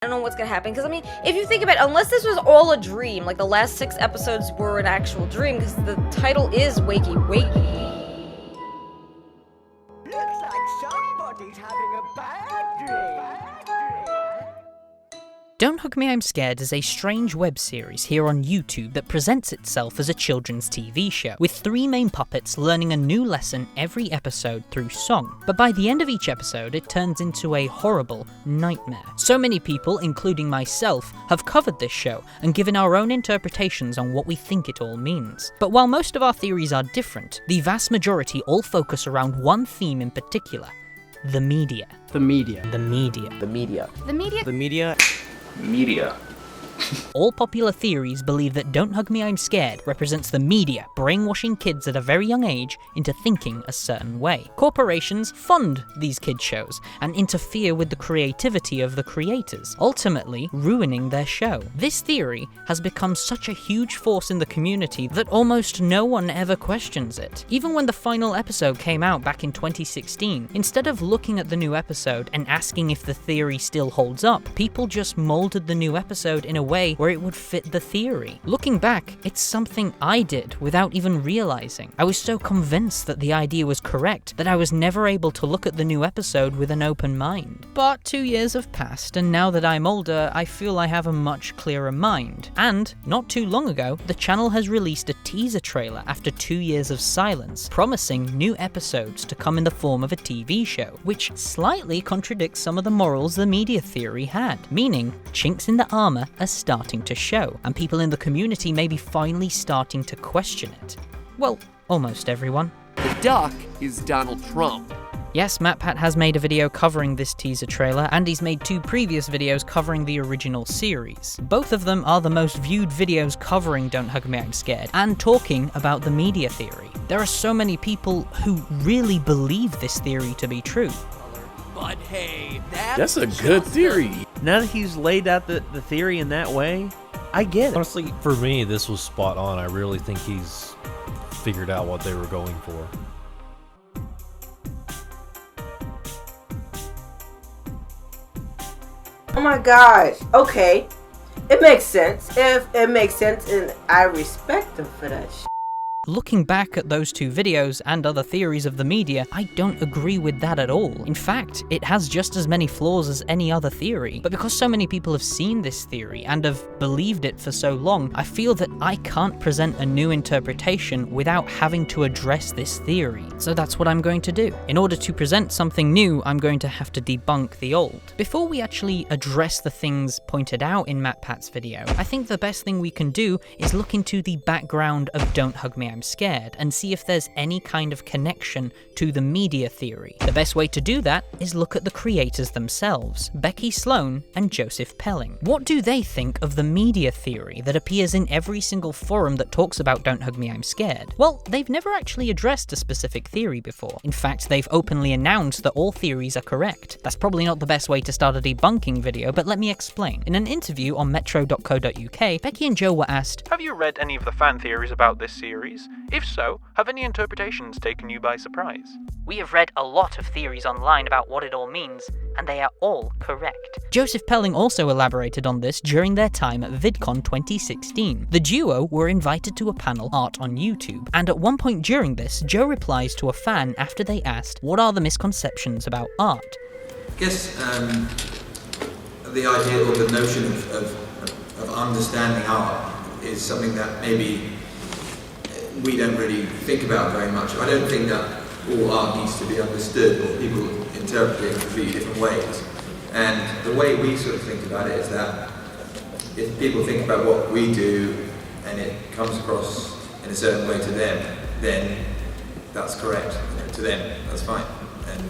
I don't know what's gonna happen, because I mean, if you think about it, unless this was all a dream, like the last 6 episodes were an actual dream, because the title is Wakey Wakey. Looks like somebody's having a bad dream. Don't Hug Me I'm Scared is a strange web series here on YouTube that presents itself as a children's TV show, with 3 main puppets learning a new lesson every episode through song. But by the end of each episode, it turns into a horrible nightmare. So many people, including myself, have covered this show and given our own interpretations on what we think it all means. But while most of our theories are different, the vast majority all focus around one theme in particular: the media. The media. The media. The media. The media? The media. Media. All popular theories believe that Don't Hug Me I'm Scared represents the media brainwashing kids at a very young age into thinking a certain way. Corporations fund these kids shows and interfere with the creativity of the creators, ultimately ruining their show. This theory has become such a huge force in the community that almost no one ever questions it. Even when the final episode came out back in 2016, instead of looking at the new episode and asking if the theory still holds up, people just molded the new episode in a way where it would fit the theory. Looking back, it's something I did without even realizing. I was so convinced that the idea was correct that I was never able to look at the new episode with an open mind. But 2 years have passed, and now that I'm older, I feel I have a much clearer mind. And, not too long ago, the channel has released a teaser trailer after 2 years of silence, promising new episodes to come in the form of a TV show, which slightly contradicts some of the morals the media theory had, meaning chinks in the armor are starting to show, and people in the community may be finally starting to question it. Well, almost everyone. The duck is Donald Trump. Yes, MatPat has made a video covering this teaser trailer, and he's made 2 previous videos covering the original series. Both of them are the most viewed videos covering Don't Hug Me I'm Scared, and talking about the media theory. There are so many people who really believe this theory to be true. But hey, That's a good theory. Now that he's laid out the theory in that way, I get it. Honestly, for me, this was spot on. I really think he's figured out what they were going for. Oh my gosh. Okay. It makes sense. If it makes sense, and I respect him for that shit. Looking back at those 2 videos and other theories of the media, I don't agree with that at all. In fact, it has just as many flaws as any other theory. But because so many people have seen this theory and have believed it for so long, I feel that I can't present a new interpretation without having to address this theory. So that's what I'm going to do. In order to present something new, I'm going to have to debunk the old. Before we actually address the things pointed out in MatPat's video, I think the best thing we can do is look into the background of Don't Hug Me I'm Scared and see if there's any kind of connection to the media theory. The best way to do that is look at the creators themselves, Becky Sloan and Joseph Pelling. What do they think of the media theory that appears in every single forum that talks about Don't Hug Me I'm Scared? Well, they've never actually addressed a specific theory before. In fact, they've openly announced that all theories are correct. That's probably not the best way to start a debunking video, but let me explain. In an interview on metro.co.uk, Becky and Joe were asked, Have you read any of the fan theories about this series? If so, have any interpretations taken you by surprise? We have read a lot of theories online about what it all means, and they are all correct. Joseph Pelling also elaborated on this during their time at VidCon 2016. The duo were invited to a panel, Art on YouTube, and at one point during this, Joe replies to a fan after they asked, what are the misconceptions about art? I guess the idea or the notion of understanding art is something that maybe we don't really think about very much. I don't think that all art needs to be understood or people interpret it in completely different ways. And the way we sort of think about it is that if people think about what we do and it comes across in a certain way to them, then that's correct. To them, that's fine. And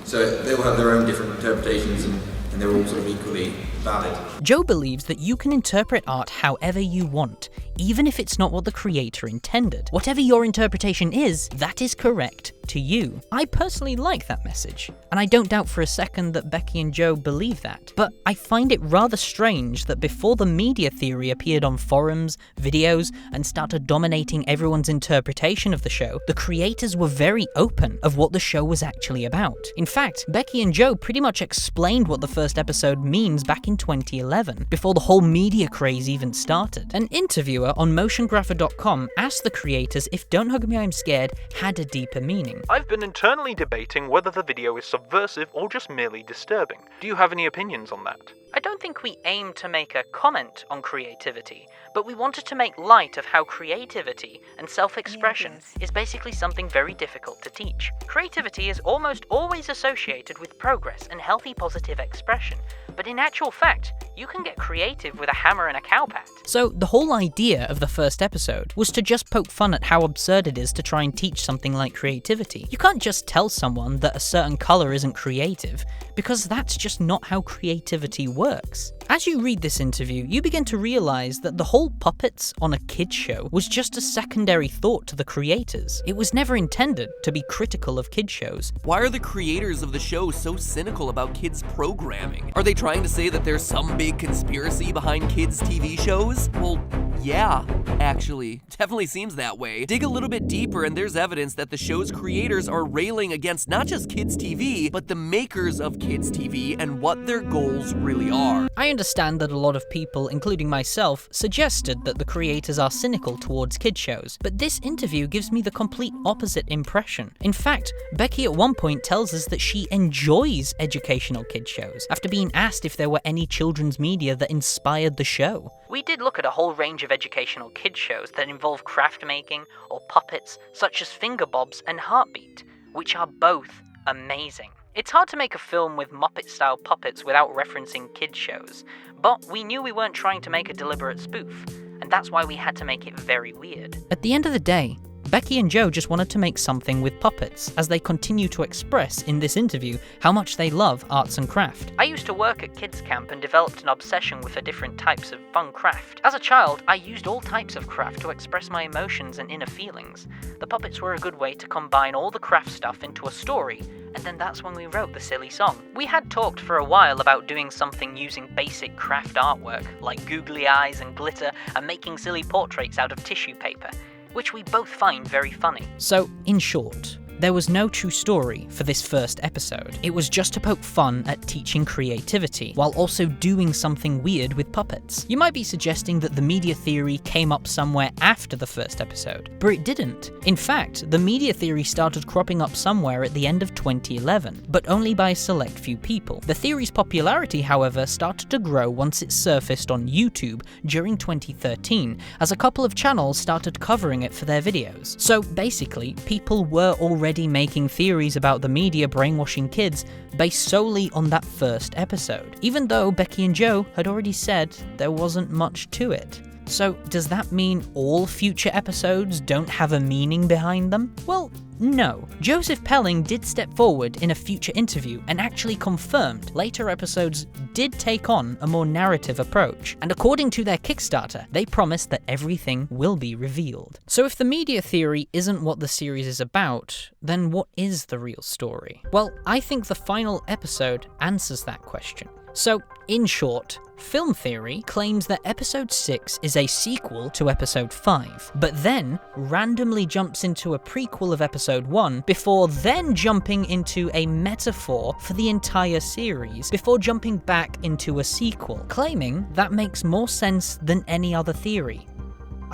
so they will have their own different interpretations and they're all sort of equally valid. Joe believes that you can interpret art however you want, even if it's not what the creator intended. Whatever your interpretation is, that is correct to you. I personally like that message, and I don't doubt for a second that Becky and Joe believe that. But I find it rather strange that before the media theory appeared on forums, videos, and started dominating everyone's interpretation of the show, the creators were very open of what the show was actually about. In fact, Becky and Joe pretty much explained what the first episode means back in in 2011, before the whole media craze even started. An interviewer on motiongrapher.com asked the creators if Don't Hug Me I'm Scared had a deeper meaning. I've been internally debating whether the video is subversive or just merely disturbing. Do you have any opinions on that? I don't think we aimed to make a comment on creativity, but we wanted to make light of how creativity and self-expression is basically something very difficult to teach. Creativity is almost always associated with progress and healthy positive expression, but in actual fact, you can get creative with a hammer and a cowpat. So the whole idea of the first episode was to just poke fun at how absurd it is to try and teach something like creativity. You can't just tell someone that a certain colour isn't creative, because that's just not how creativity works. As you read this interview, you begin to realise that the whole puppets on a kids show was just a secondary thought to the creators. It was never intended to be critical of kids shows. Why are the creators of the show so cynical about kids programming? Are they trying to say that there's some big conspiracy behind kids' TV shows? Well, yeah, actually. Definitely seems that way. Dig a little bit deeper and there's evidence that the show's creators are railing against not just kids' TV, but the makers of kids' TV and what their goals really are. I understand that a lot of people, including myself, suggested that the creators are cynical towards kid shows, but this interview gives me the complete opposite impression. In fact, Becky at one point tells us that she enjoys educational kid shows, after being asked if there were any children's media that inspired the show. We did look at a whole range of educational kid shows that involve craft making or puppets, such as Finger Bobs and Heartbeat, which are both amazing. It's hard to make a film with Muppet-style puppets without referencing kids shows, but we knew we weren't trying to make a deliberate spoof, and that's why we had to make it very weird. At the end of the day, Becky and Joe just wanted to make something with puppets, as they continue to express in this interview how much they love arts and craft. I used to work at kids camp and developed an obsession with the different types of fun craft. As a child, I used all types of craft to express my emotions and inner feelings. The puppets were a good way to combine all the craft stuff into a story, and then that's when we wrote the silly song. We had talked for a while about doing something using basic craft artwork, like googly eyes and glitter, and making silly portraits out of tissue paper, which we both find very funny. So, in short, there was no true story for this first episode. It was just to poke fun at teaching creativity, while also doing something weird with puppets. You might be suggesting that the media theory came up somewhere after the first episode, but it didn't. In fact, the media theory started cropping up somewhere at the end of 2011, but only by a select few people. The theory's popularity, however, started to grow once it surfaced on YouTube during 2013, as a couple of channels started covering it for their videos. So basically, people were already making theories about the media brainwashing kids based solely on that first episode, even though Becky and Joe had already said there wasn't much to it. So does that mean all future episodes don't have a meaning behind them? Well, no. Joseph Pelling did step forward in a future interview and actually confirmed later episodes did take on a more narrative approach, and according to their Kickstarter, they promised that everything will be revealed. So if the media theory isn't what the series is about, then what is the real story? Well, I think the final episode answers that question. So, in short, film theory claims that episode 6 is a sequel to episode 5, but then randomly jumps into a prequel of episode 1 before then jumping into a metaphor for the entire series before jumping back into a sequel, claiming that makes more sense than any other theory.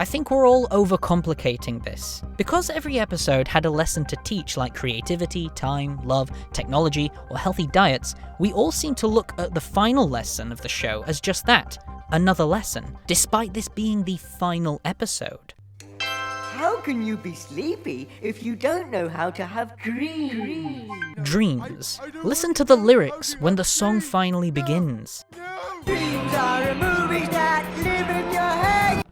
I think we're all overcomplicating this. Because every episode had a lesson to teach, like creativity, time, love, technology, or healthy diets, we all seem to look at the final lesson of the show as just that, another lesson, despite this being the final episode. How can you be sleepy if you don't know how to have dreams? Dreams. Listen to the lyrics when the song finally begins. Dreams are movies that live in your head.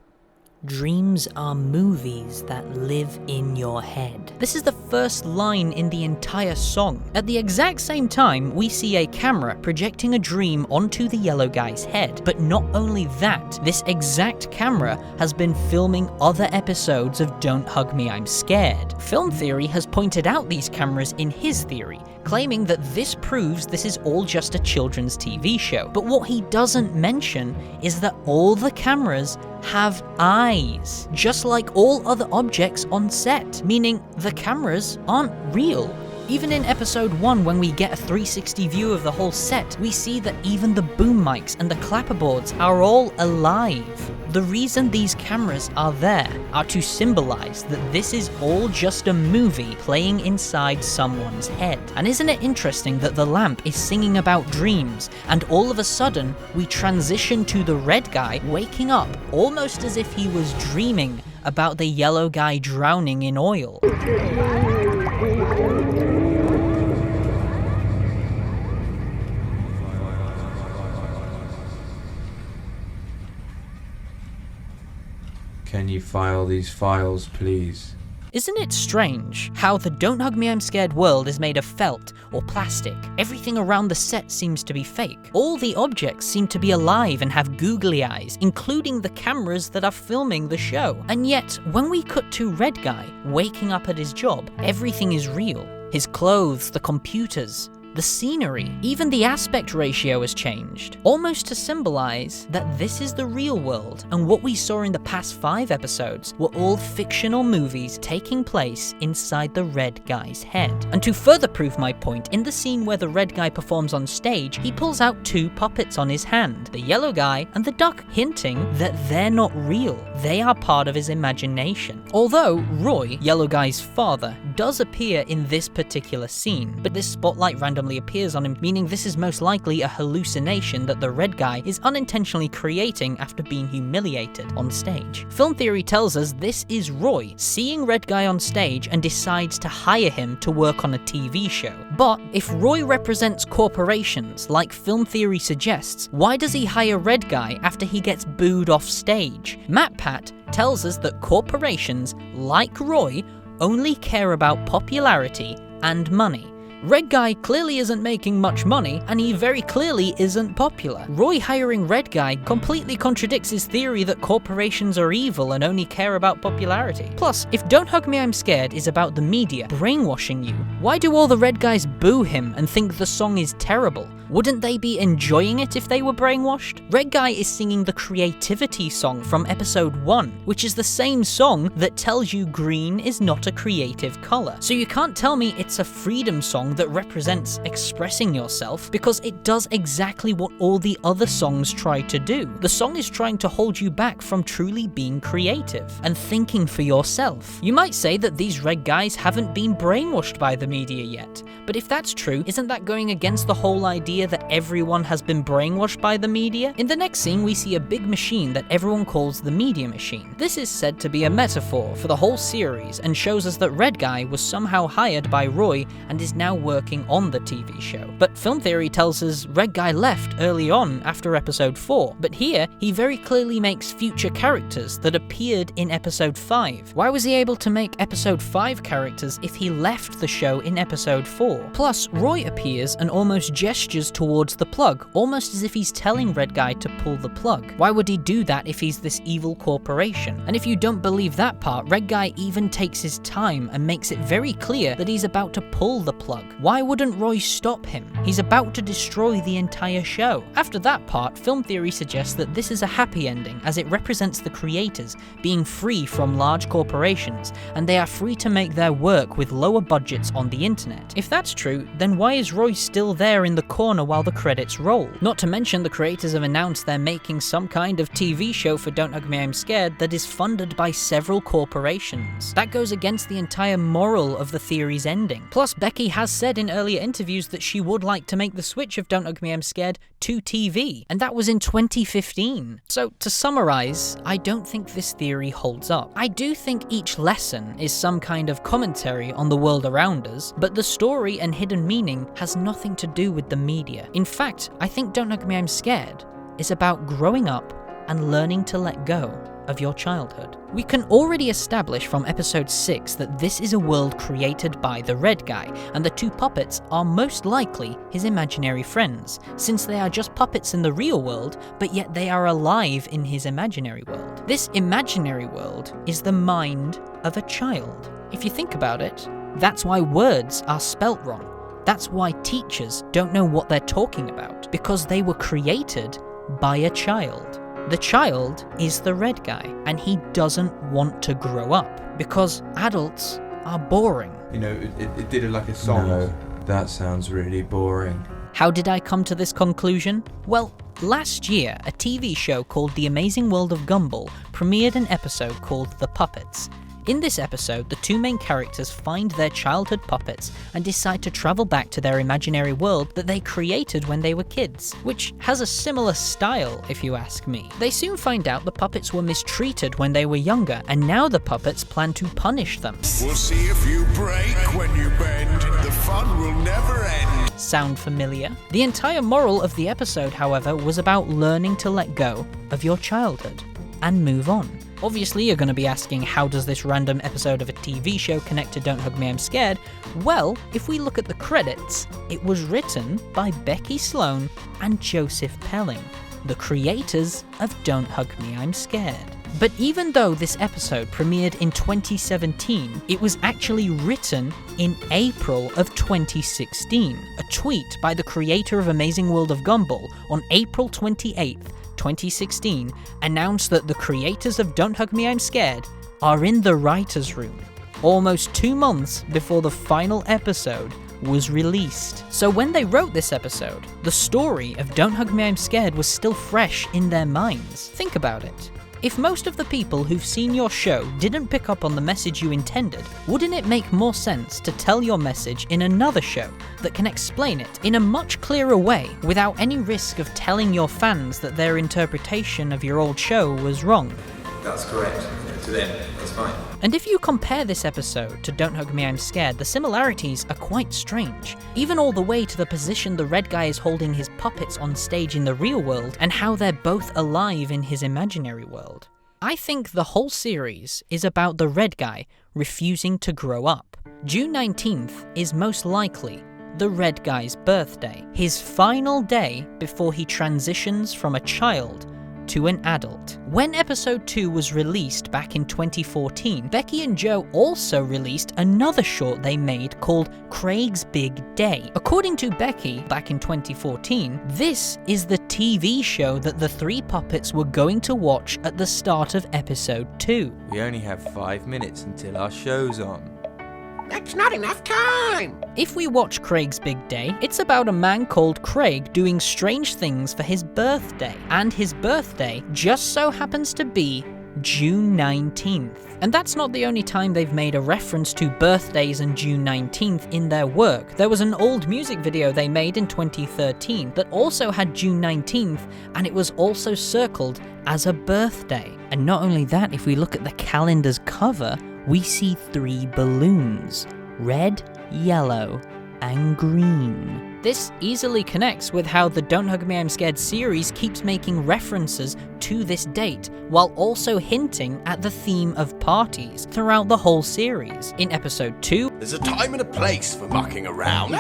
Dreams are movies that live in your head. This is the first line in the entire song. At the exact same time, we see a camera projecting a dream onto the yellow guy's head. But not only that, this exact camera has been filming other episodes of Don't Hug Me I'm Scared. Film Theory has pointed out these cameras in his theory, claiming that this proves this is all just a children's TV show. But what he doesn't mention is that all the cameras have eyes, just like all other objects on set, meaning the cameras aren't real. Even in episode 1, when we get a 360 view of the whole set, we see that even the boom mics and the clapperboards are all alive. The reason these cameras are there are to symbolize that this is all just a movie playing inside someone's head. And isn't it interesting that the lamp is singing about dreams, and all of a sudden we transition to the red guy waking up almost as if he was dreaming about the yellow guy drowning in oil. Can you file these files, please? Isn't it strange how the Don't Hug Me I'm Scared world is made of felt or plastic? Everything around the set seems to be fake. All the objects seem to be alive and have googly eyes, including the cameras that are filming the show. And yet, when we cut to Red Guy waking up at his job, everything is real. His clothes, the computers, the scenery, even the aspect ratio has changed, almost to symbolize that this is the real world, and what we saw in the past 5 episodes were all fictional movies taking place inside the red guy's head. And to further prove my point, in the scene where the red guy performs on stage, he pulls out 2 puppets on his hand, the yellow guy and the duck, hinting that they're not real, they are part of his imagination. Although Roy, yellow guy's father, does appear in this particular scene, but this spotlight randomly appears on him, meaning this is most likely a hallucination that the red guy is unintentionally creating after being humiliated on stage. Film theory tells us this is Roy seeing red guy on stage and decides to hire him to work on a TV show. But if Roy represents corporations like film theory suggests, why does he hire red guy after he gets booed off stage? MatPat tells us that corporations like Roy only care about popularity and money. Red Guy clearly isn't making much money, and he very clearly isn't popular. Roy hiring Red Guy completely contradicts his theory that corporations are evil and only care about popularity. Plus, if Don't Hug Me I'm Scared is about the media brainwashing you, why do all the red guys boo him and think the song is terrible? Wouldn't they be enjoying it if they were brainwashed? Red Guy is singing the Creativity song from episode 1, which is the same song that tells you green is not a creative color. So you can't tell me it's a freedom song that represents expressing yourself, because it does exactly what all the other songs try to do. The song is trying to hold you back from truly being creative and thinking for yourself. You might say that these red guys haven't been brainwashed by the media yet, but if that's true, isn't that going against the whole idea that everyone has been brainwashed by the media? In the next scene, we see a big machine that everyone calls the Media Machine. This is said to be a metaphor for the whole series and shows us that Red Guy was somehow hired by Roy and is now working on the TV show. But film theory tells us Red Guy left early on after episode 4, but here he very clearly makes future characters that appeared in episode 5. Why was he able to make episode 5 characters if he left the show in episode 4? Plus, Roy appears and almost gestures towards the plug, almost as if he's telling Red Guy to pull the plug. Why would he do that if he's this evil corporation? And if you don't believe that part, Red Guy even takes his time and makes it very clear that he's about to pull the plug. Why wouldn't Roy stop him? He's about to destroy the entire show. After that part, film theory suggests that this is a happy ending, as it represents the creators being free from large corporations, and they are free to make their work with lower budgets on the internet. If that's true, then why is Roy still there in the corner while the credits roll? Not to mention the creators have announced they're making some kind of TV show for Don't Hug Me I'm Scared that is funded by several corporations. That goes against the entire moral of the theory's ending. Plus, Becky has said in earlier interviews that she would like to make the switch of Don't Hug Me I'm Scared to TV, and that was in 2015. So, to summarize, I don't think this theory holds up. I do think each lesson is some kind of commentary on the world around us, but the story and hidden meaning has nothing to do with the media. In fact, I think Don't Hug Me I'm Scared is about growing up and learning to let go of your childhood. We can already establish from episode 6 that this is a world created by the red guy, and the 2 puppets are most likely his imaginary friends, since they are just puppets in the real world, but yet they are alive in his imaginary world. This imaginary world is the mind of a child. If you think about it, that's why words are spelt wrong. That's why teachers don't know what they're talking about, because they were created by a child. The child is the red guy, and he doesn't want to grow up, because adults are boring. You know, it did it like a song. No, that sounds really boring. How did I come to this conclusion? Well, last year, a TV show called The Amazing World of Gumball premiered an episode called The Puppets. In this episode, the two main characters find their childhood puppets and decide to travel back to their imaginary world that they created when they were kids, which has a similar style, if you ask me. They soon find out the puppets were mistreated when they were younger, and now the puppets plan to punish them. We'll see if you break when you bend. The fun will never end. Sound familiar? The entire moral of the episode, however, was about learning to let go of your childhood and move on. Obviously, you're going to be asking, how does this random episode of a TV show connect to Don't Hug Me, I'm Scared? Well, if we look at the credits, it was written by Becky Sloan and Joseph Pelling, the creators of Don't Hug Me, I'm Scared. But even though this episode premiered in 2017, it was actually written in April of 2016. A tweet by the creator of Amazing World of Gumball on April 28th, 2016, announced that the creators of Don't Hug Me, I'm Scared are in the writer's room, almost 2 months before the final episode was released. So when they wrote this episode, the story of Don't Hug Me, I'm Scared was still fresh in their minds. Think about it. If most of the people who've seen your show didn't pick up on the message you intended, wouldn't it make more sense to tell your message in another show that can explain it in a much clearer way without any risk of telling your fans that their interpretation of your old show was wrong? That's correct. To them, that's fine. And if you compare this episode to Don't Hug Me, I'm Scared, the similarities are quite strange. Even all the way to the position the red guy is holding his puppets on stage in the real world, and how they're both alive in his imaginary world. I think the whole series is about the red guy refusing to grow up. June 19th is most likely the red guy's birthday, his final day before he transitions from a child to an adult. When episode 2 was released back in 2014, Becky and Joe also released another short they made called Craig's Big Day. According to Becky, back in 2014, this is the TV show that the three puppets were going to watch at the start of episode 2. We only have 5 minutes until our show's on. That's not enough time! If we watch Craig's Big Day, it's about a man called Craig doing strange things for his birthday. And his birthday just so happens to be June 19th. And that's not the only time they've made a reference to birthdays and June 19th in their work. There was an old music video they made in 2013 that also had June 19th, and it was also circled as a birthday. And not only that, if we look at the calendar's cover, we see 3 balloons, red, yellow, and green. This easily connects with how the Don't Hug Me, I'm Scared series keeps making references to this date, while also hinting at the theme of parties throughout the whole series. In episode 2, there's a time and a place for mucking around.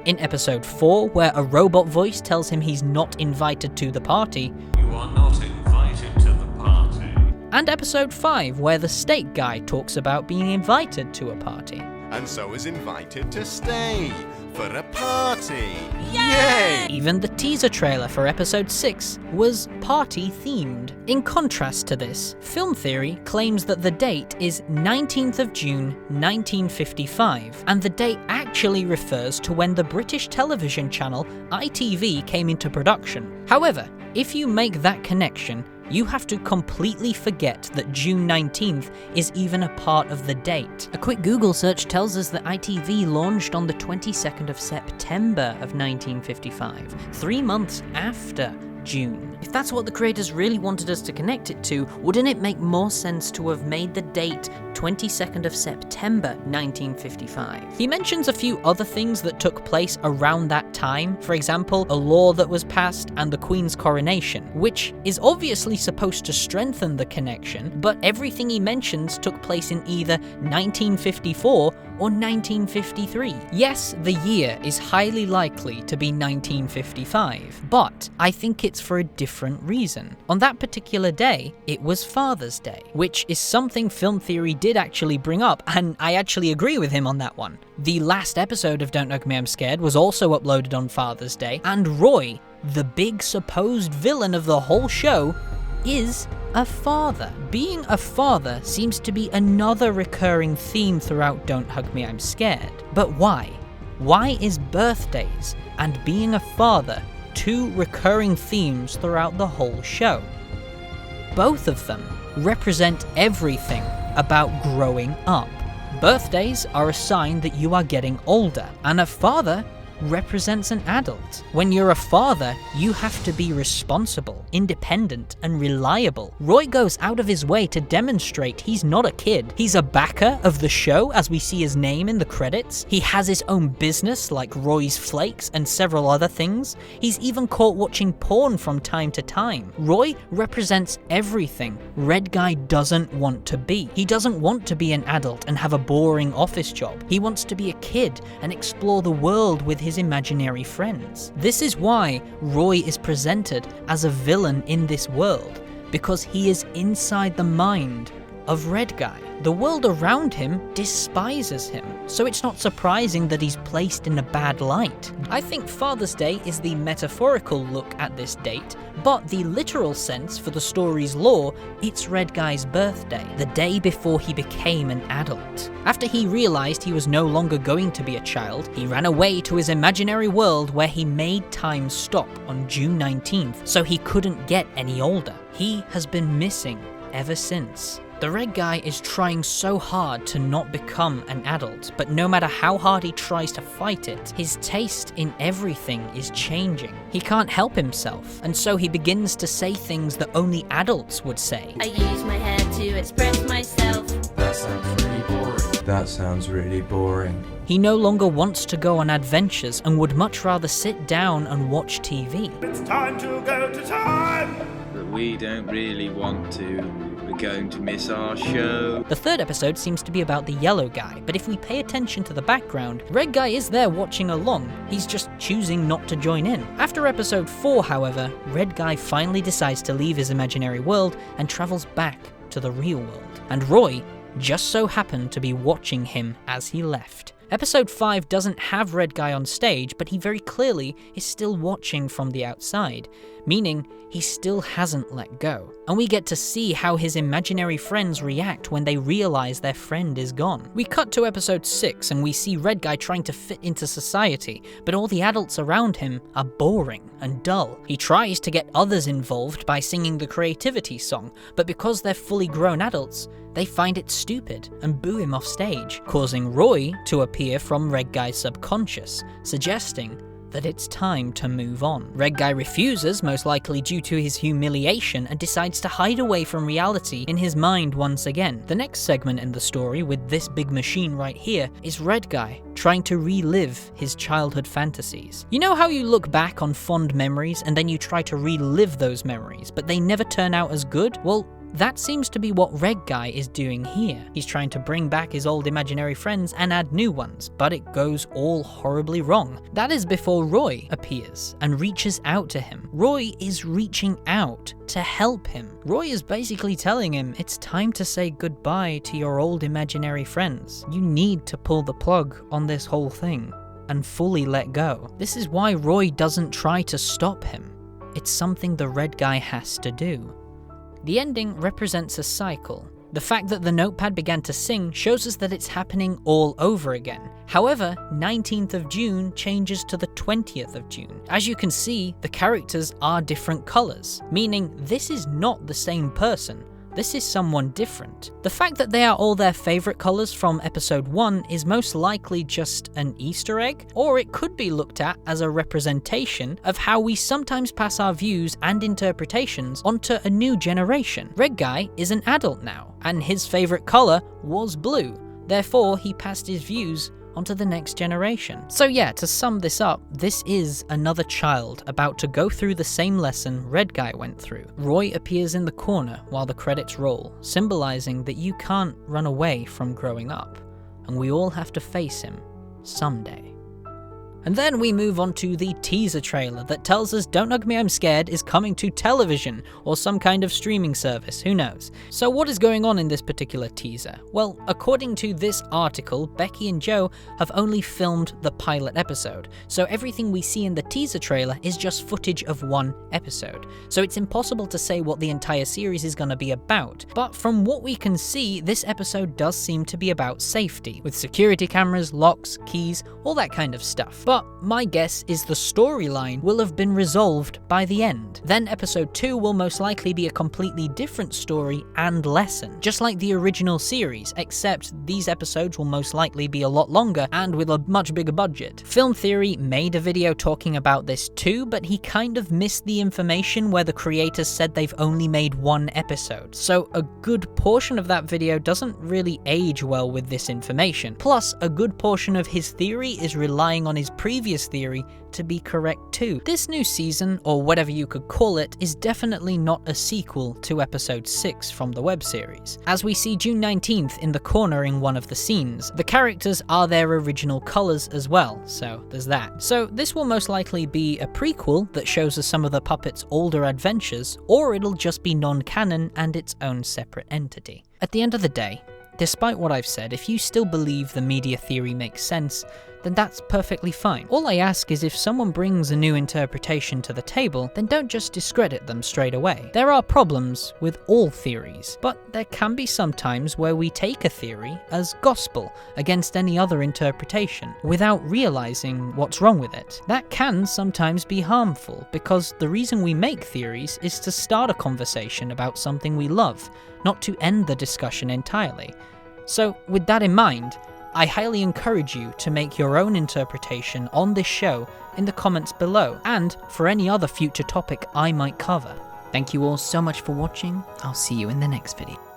In episode 4, where a robot voice tells him he's not invited to the party, you are not invited to the party. And episode 5, where the steak guy talks about being invited to a party. And so is invited to stay for a party. Yay! Even the teaser trailer for episode 6 was party themed. In contrast to this, Film Theory claims that the date is 19th of June 1955, and the date actually refers to when the British television channel ITV came into production. However, if you make that connection, you have to completely forget that June 19th is even a part of the date. A quick Google search tells us that ITV launched on the 22nd of September of 1955, 3 months after June. If that's what the creators really wanted us to connect it to, wouldn't it make more sense to have made the date 22nd of September 1955? He mentions a few other things that took place around that time, for example, a law that was passed and the Queen's coronation, which is obviously supposed to strengthen the connection, but everything he mentions took place in either 1954 or 1953. Yes, the year is highly likely to be 1955, but I think it's for a different reason. On that particular day, it was Father's Day, which is something Film Theory did actually bring up, and I actually agree with him on that one. The last episode of Don't Hug Me, I'm Scared was also uploaded on Father's Day, and Roy, the big supposed villain of the whole show, is a father. Being a father seems to be another recurring theme throughout Don't Hug Me, I'm Scared. But why? Why is birthdays and being a father two recurring themes throughout the whole show? Both of them represent everything about growing up. Birthdays are a sign that you are getting older, and a father represents an adult. When you're a father, you have to be responsible, independent, and reliable. Roy goes out of his way to demonstrate he's not a kid. He's a backer of the show, as we see his name in the credits. He has his own business, like Roy's Flakes and several other things. He's even caught watching porn from time to time. Roy represents everything Red Guy doesn't want to be. He doesn't want to be an adult and have a boring office job. He wants to be a kid and explore the world with his imaginary friends. This is why Roy is presented as a villain in this world, because he is inside the mind of Red Guy. The world around him despises him, so it's not surprising that he's placed in a bad light. I think Father's Day is the metaphorical look at this date, but the literal sense for the story's lore, it's Red Guy's birthday, the day before he became an adult. After he realized he was no longer going to be a child, he ran away to his imaginary world where he made time stop on June 19th, so he couldn't get any older. He has been missing ever since. The Red Guy is trying so hard to not become an adult, but no matter how hard he tries to fight it, his taste in everything is changing. He can't help himself, and so he begins to say things that only adults would say. I use my head to express myself. That sounds really boring. That sounds really boring. He no longer wants to go on adventures and would much rather sit down and watch TV. It's time to go to time! But we don't really want to. We're going to miss our show. The third episode seems to be about the yellow guy, but if we pay attention to the background, Red Guy is there watching along. He's just choosing not to join in. After episode 4, however, Red Guy finally decides to leave his imaginary world and travels back to the real world. And Roy just so happened to be watching him as he left. Episode 5 doesn't have Red Guy on stage, but he very clearly is still watching from the outside, meaning he still hasn't let go. And we get to see how his imaginary friends react when they realize their friend is gone. We cut to episode 6 and we see Red Guy trying to fit into society, but all the adults around him are boring and dull. He tries to get others involved by singing the creativity song, but because they're fully grown adults, they find it stupid and boo him off stage, causing Roy to appear from Red Guy's subconscious, suggesting that it's time to move on. Red Guy refuses, most likely due to his humiliation, and decides to hide away from reality in his mind once again. The next segment in the story, with this big machine right here, is Red Guy trying to relive his childhood fantasies. You know how you look back on fond memories and then you try to relive those memories, but they never turn out as good? Well, that seems to be what Red Guy is doing here. He's trying to bring back his old imaginary friends and add new ones, but it goes all horribly wrong. That is before Roy appears and reaches out to him. Roy is reaching out to help him. Roy is basically telling him it's time to say goodbye to your old imaginary friends. You need to pull the plug on this whole thing and fully let go. This is why Roy doesn't try to stop him. It's something the Red Guy has to do. The ending represents a cycle. The fact that the notepad began to sing shows us that it's happening all over again. However, 19th of June changes to the 20th of June. As you can see, the characters are different colors, meaning this is not the same person. This is someone different. The fact that they are all their favorite colors from episode 1 is most likely just an Easter egg, or it could be looked at as a representation of how we sometimes pass our views and interpretations onto a new generation. Red Guy is an adult now, and his favorite color was blue. Therefore, he passed his views onto the next generation. So yeah, to sum this up, this is another child about to go through the same lesson Red Guy went through. Roy appears in the corner while the credits roll, symbolizing that you can't run away from growing up, and we all have to face him someday. And then we move on to the teaser trailer that tells us Don't Hug Me I'm Scared is coming to television, or some kind of streaming service, who knows. So what is going on in this particular teaser? Well, according to this article, Becky and Joe have only filmed the pilot episode, so everything we see in the teaser trailer is just footage of one episode. So it's impossible to say what the entire series is going to be about, but from what we can see, this episode does seem to be about safety, with security cameras, locks, keys, all that kind of stuff. But my guess is the storyline will have been resolved by the end. Then episode 2 will most likely be a completely different story and lesson, just like the original series, except these episodes will most likely be a lot longer and with a much bigger budget. Film Theory made a video talking about this too, but he kind of missed the information where the creators said they've only made one episode. So a good portion of that video doesn't really age well with this information. Plus, a good portion of his theory is relying on his previous theory to be correct too. This new season, or whatever you could call it, is definitely not a sequel to episode 6 from the web series. As we see June 19th in the corner in one of the scenes, the characters are their original colours as well, so there's that. So this will most likely be a prequel that shows us some of the puppets' older adventures, or it'll just be non-canon and its own separate entity. At the end of the day, despite what I've said, if you still believe the media theory makes sense, then that's perfectly fine. All I ask is if someone brings a new interpretation to the table, then don't just discredit them straight away. There are problems with all theories, but there can be some times where we take a theory as gospel against any other interpretation, without realizing what's wrong with it. That can sometimes be harmful, because the reason we make theories is to start a conversation about something we love, not to end the discussion entirely. So with that in mind, I highly encourage you to make your own interpretation on this show in the comments below, and for any other future topic I might cover. Thank you all so much for watching. I'll see you in the next video.